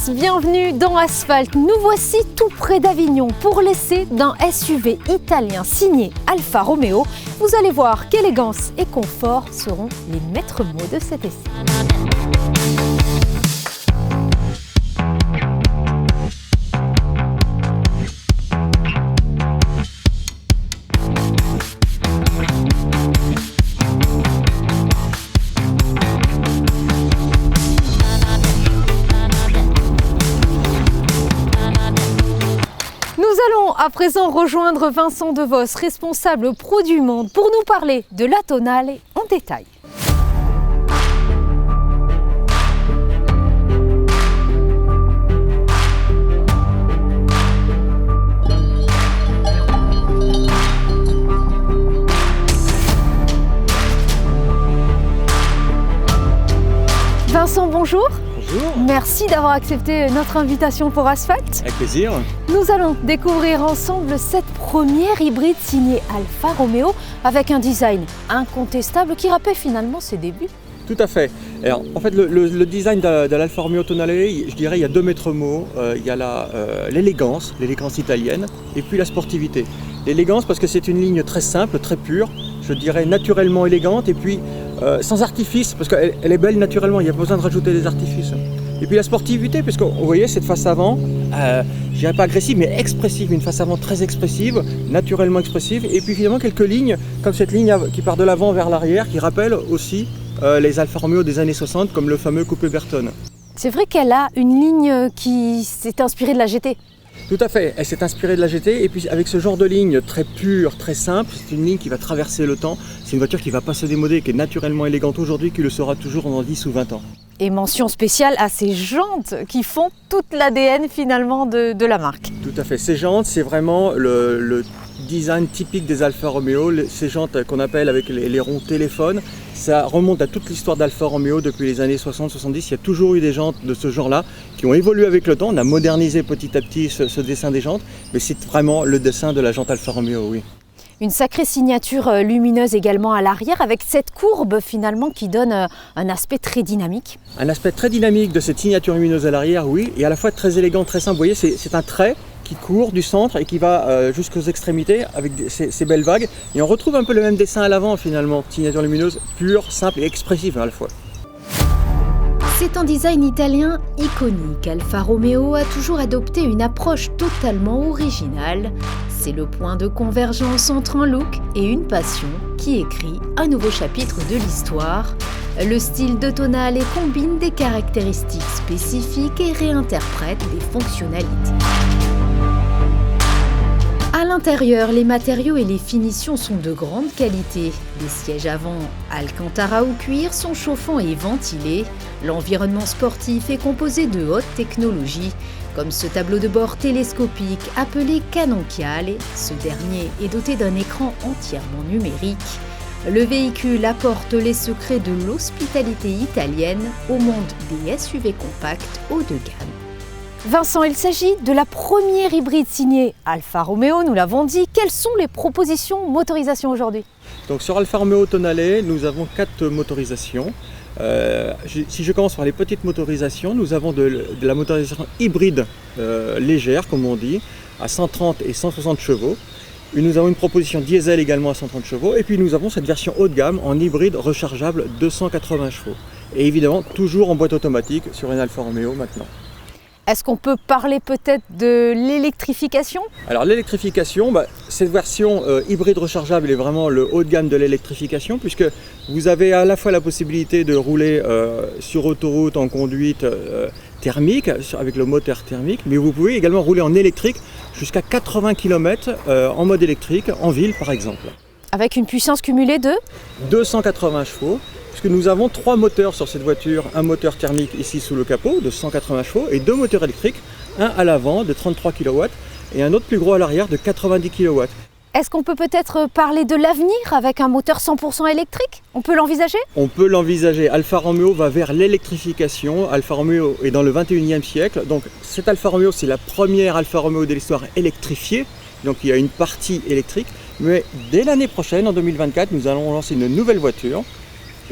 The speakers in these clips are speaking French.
tous, bienvenue dans Asphalt. Nous voici tout près d'Avignon pour l'essai d'un SUV italien signé Alfa Romeo. Vous allez voir qu'élégance et confort seront les maîtres mots de cet essai. Nous allons à présent rejoindre Vincent Devos, responsable Pro du Monde, pour nous parler de la Tonale en détail. Vincent, bonjour. Bonjour. Merci d'avoir accepté notre invitation pour Asphalt. Avec plaisir. Nous allons découvrir ensemble cette première hybride signée Alfa Romeo avec un design incontestable qui rappelle finalement ses débuts. Tout à fait. Alors, en fait, le design de l'Alfa Romeo Tonale, je dirais, il y a deux maîtres mots. Il y a l'élégance italienne, et puis la sportivité. L'élégance parce que c'est une ligne très simple, très pure, je dirais naturellement élégante, et puis sans artifice, parce qu'elle est belle naturellement, il n'y a pas besoin de rajouter des artifices. Et puis la sportivité, puisque vous voyez cette face avant, je dirais pas agressive, mais expressive, une face avant très expressive, naturellement expressive, et puis finalement quelques lignes, comme cette ligne qui part de l'avant vers l'arrière, qui rappelle aussi les Alfa Romeo des années 60, comme le fameux coupé Bertone. C'est vrai qu'elle a une ligne qui s'est inspirée de la GT. Tout à fait, elle s'est inspirée de la GT, et puis avec ce genre de ligne très pure, très simple, c'est une ligne qui va traverser le temps, c'est une voiture qui ne va pas se démoder, qui est naturellement élégante aujourd'hui, qui le sera toujours dans 10 ou 20 ans. Et mention spéciale à ces jantes qui font toute l'ADN finalement de la marque. Tout à fait, ces jantes, c'est vraiment le design typique des Alfa Romeo, ces jantes qu'on appelle avec les ronds téléphones, ça remonte à toute l'histoire d'Alfa Romeo depuis les années 60-70, il y a toujours eu des jantes de ce genre-là qui ont évolué avec le temps, on a modernisé petit à petit ce dessin des jantes, mais c'est vraiment le dessin de la jante Alfa Romeo, oui. Une sacrée signature lumineuse également à l'arrière avec cette courbe finalement qui donne un aspect très dynamique. Un aspect très dynamique de cette signature lumineuse à l'arrière, oui, et à la fois très élégant, très simple. Vous voyez, c'est un trait qui court du centre et qui va jusqu'aux extrémités avec ces belles vagues. Et on retrouve un peu le même dessin à l'avant finalement, signature lumineuse pure, simple et expressive à la fois. C'est un design italien iconique. Alfa Romeo a toujours adopté une approche totalement originale. C'est le point de convergence entre un look et une passion qui écrit un nouveau chapitre de l'histoire. Le style de Tonale combine des caractéristiques spécifiques et réinterprète des fonctionnalités. À l'intérieur, les matériaux et les finitions sont de grande qualité. Les sièges avant, Alcantara ou cuir, sont chauffants et ventilés. L'environnement sportif est composé de haute technologie, comme ce tableau de bord télescopique appelé Canonchiale. Ce dernier est doté d'un écran entièrement numérique. Le véhicule apporte les secrets de l'hospitalité italienne au monde des SUV compacts haut de gamme. Vincent, il s'agit de la première hybride signée Alfa Romeo, nous l'avons dit. Quelles sont les propositions motorisation aujourd'hui? Donc sur Alfa Romeo Tonale, nous avons 4 motorisations. Si je commence par les petites motorisations, nous avons de la motorisation hybride légère, comme on dit, à 130 et 160 chevaux. Et nous avons une proposition diesel également à 130 chevaux. Et puis nous avons cette version haut de gamme en hybride rechargeable 280 chevaux. Et évidemment, toujours en boîte automatique sur une Alfa Romeo maintenant. Est-ce qu'on peut parler peut-être de l'électrification? Alors l'électrification, cette version hybride rechargeable est vraiment le haut de gamme de l'électrification, puisque vous avez à la fois la possibilité de rouler sur autoroute en conduite thermique, avec le moteur thermique, mais vous pouvez également rouler en électrique jusqu'à 80 km en mode électrique, en ville par exemple. Avec une puissance cumulée de 280 chevaux. Puisque nous avons 3 moteurs sur cette voiture, un moteur thermique ici sous le capot de 180 chevaux et 2 moteurs électriques, un à l'avant de 33 kW et un autre plus gros à l'arrière de 90 kW. Est-ce qu'on peut peut-être parler de l'avenir avec un moteur 100% électrique? On peut l'envisager? On peut l'envisager. Alfa Romeo va vers l'électrification. Alfa Romeo est dans le 21e siècle. Donc cette Alfa Romeo, c'est la première Alfa Romeo de l'histoire électrifiée. Donc il y a une partie électrique. Mais dès l'année prochaine, en 2024, nous allons lancer une nouvelle voiture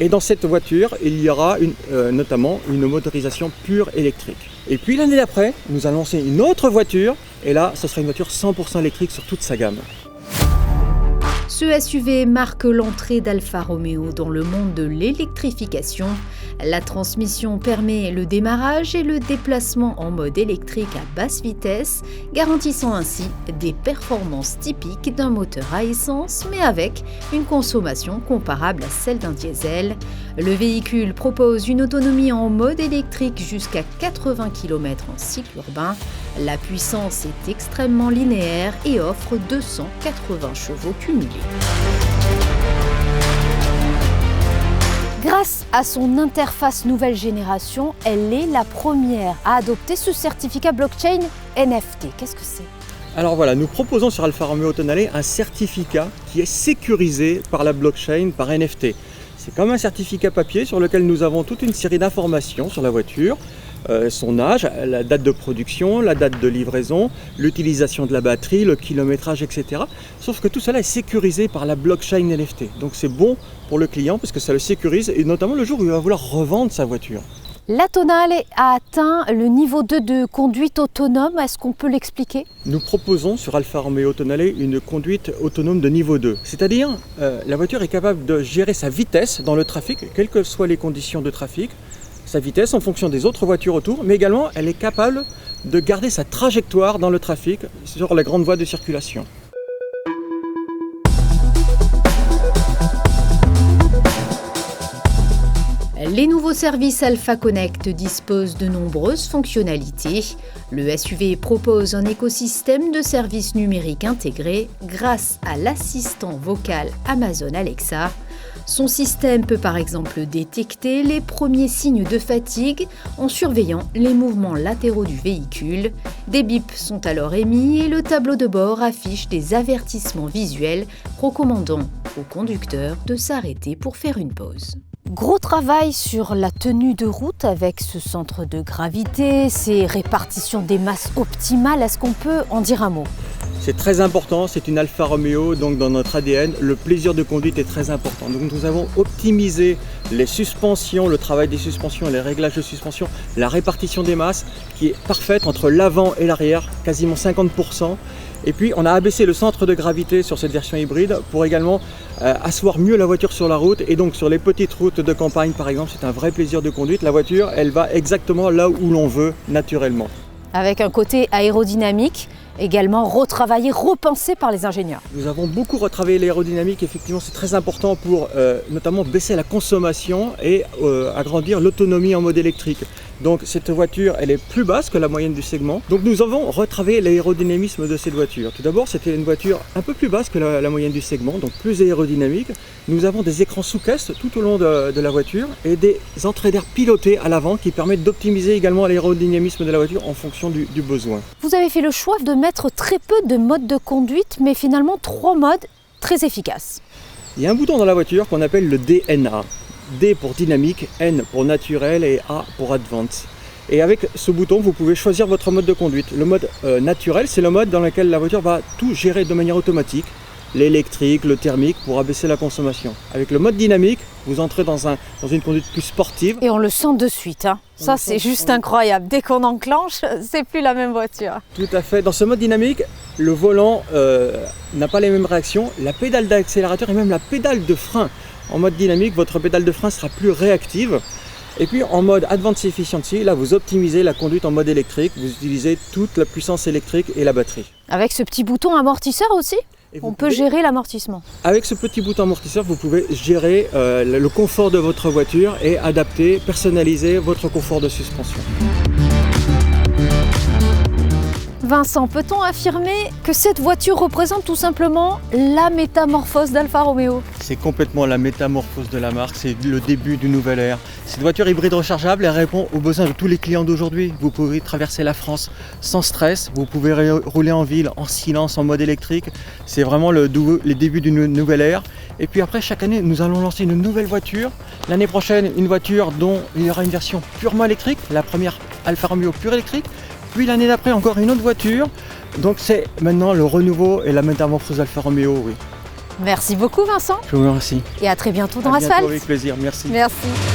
Et dans cette voiture, il y aura notamment une motorisation pure électrique. Et puis l'année d'après, nous allons lancer une autre voiture, et là, ce sera une voiture 100% électrique sur toute sa gamme. Ce SUV marque l'entrée d'Alfa Romeo dans le monde de l'électrification. La transmission permet le démarrage et le déplacement en mode électrique à basse vitesse, garantissant ainsi des performances typiques d'un moteur à essence, mais avec une consommation comparable à celle d'un diesel. Le véhicule propose une autonomie en mode électrique jusqu'à 80 km en cycle urbain. La puissance est extrêmement linéaire et offre 280 chevaux cumulés. Grâce à son interface nouvelle génération, elle est la première à adopter ce certificat blockchain NFT. Qu'est-ce que c'est ? Alors voilà, nous proposons sur Alfa Romeo Tonale un certificat qui est sécurisé par la blockchain, par NFT. C'est comme un certificat papier sur lequel nous avons toute une série d'informations sur la voiture, son âge, la date de production, la date de livraison, l'utilisation de la batterie, le kilométrage, etc. Sauf que tout cela est sécurisé par la blockchain NFT. Donc c'est bon pour le client parce que ça le sécurise, et notamment le jour où il va vouloir revendre sa voiture. La Tonale a atteint le niveau 2 de conduite autonome. Est-ce qu'on peut l'expliquer ? Nous proposons sur Alfa Romeo Tonale une conduite autonome de niveau 2. C'est-à-dire, la voiture est capable de gérer sa vitesse dans le trafic, quelles que soient les conditions de trafic, sa vitesse en fonction des autres voitures autour, mais également elle est capable de garder sa trajectoire dans le trafic sur la grande voie de circulation. Les nouveaux services Alfa Connect disposent de nombreuses fonctionnalités. Le SUV propose un écosystème de services numériques intégrés grâce à l'assistant vocal Amazon Alexa. Son système peut par exemple détecter les premiers signes de fatigue en surveillant les mouvements latéraux du véhicule. Des bips sont alors émis et le tableau de bord affiche des avertissements visuels recommandant au conducteur de s'arrêter pour faire une pause. Gros travail sur la tenue de route avec ce centre de gravité, ces répartitions des masses optimales. Est-ce qu'on peut en dire un mot ? C'est très important, c'est une Alfa Romeo, donc dans notre ADN, le plaisir de conduite est très important. Donc nous avons optimisé les suspensions, le travail des suspensions, les réglages de suspension, la répartition des masses qui est parfaite entre l'avant et l'arrière, quasiment 50%. Et puis on a abaissé le centre de gravité sur cette version hybride pour également asseoir mieux la voiture sur la route. Et donc sur les petites routes de campagne par exemple, c'est un vrai plaisir de conduite. La voiture, elle va exactement là où l'on veut naturellement. Avec un côté aérodynamique, également retravaillé, repensé par les ingénieurs. Nous avons beaucoup retravaillé l'aérodynamique, effectivement c'est très important pour notamment baisser la consommation et agrandir l'autonomie en mode électrique. Donc cette voiture, elle est plus basse que la moyenne du segment. Donc nous avons retravaillé l'aérodynamisme de cette voiture. Tout d'abord, c'était une voiture un peu plus basse que la moyenne du segment, donc plus aérodynamique. Nous avons des écrans sous caisse tout au long de la voiture et des entrées d'air pilotées à l'avant qui permettent d'optimiser également l'aérodynamisme de la voiture en fonction du besoin. Vous avez fait le choix de mettre très peu de modes de conduite, mais finalement 3 modes très efficaces. Il y a un bouton dans la voiture qu'on appelle le DNA. D pour dynamique, N pour naturel et A pour advance. Et avec ce bouton, vous pouvez choisir votre mode de conduite. Le mode naturel, c'est le mode dans lequel la voiture va tout gérer de manière automatique. L'électrique, le thermique pour abaisser la consommation. Avec le mode dynamique, vous entrez dans une conduite plus sportive. Et on le sent de suite, hein. Ça c'est juste incroyable. Dès qu'on enclenche, c'est plus la même voiture. Tout à fait. Dans ce mode dynamique, le volant n'a pas les mêmes réactions. La pédale d'accélérateur et même la pédale de frein. En mode dynamique, votre pédale de frein sera plus réactive. Et puis en mode Advanced Efficiency, là vous optimisez la conduite en mode électrique. Vous utilisez toute la puissance électrique et la batterie. Avec ce petit bouton amortisseur aussi ? On peut gérer l'amortissement. Avec ce petit bouton amortisseur, vous pouvez gérer le confort de votre voiture et adapter, personnaliser votre confort de suspension. Vincent, peut-on affirmer que cette voiture représente tout simplement la métamorphose d'Alfa Romeo ? C'est complètement la métamorphose de la marque, c'est le début d'une nouvelle ère. Cette voiture hybride rechargeable, elle répond aux besoins de tous les clients d'aujourd'hui. Vous pouvez traverser la France sans stress, vous pouvez rouler en ville en silence, en mode électrique. C'est vraiment les débuts d'une nouvelle ère. Et puis après, chaque année, nous allons lancer une nouvelle voiture. L'année prochaine, une voiture dont il y aura une version purement électrique, la première Alfa Romeo pure électrique. Puis l'année d'après, encore une autre voiture. Donc c'est maintenant le renouveau et la métamorphose Alfa Romeo, oui. Merci beaucoup Vincent Je vous remercie. et à très bientôt dans À bientôt, Asphalt. avec plaisir, merci. Merci.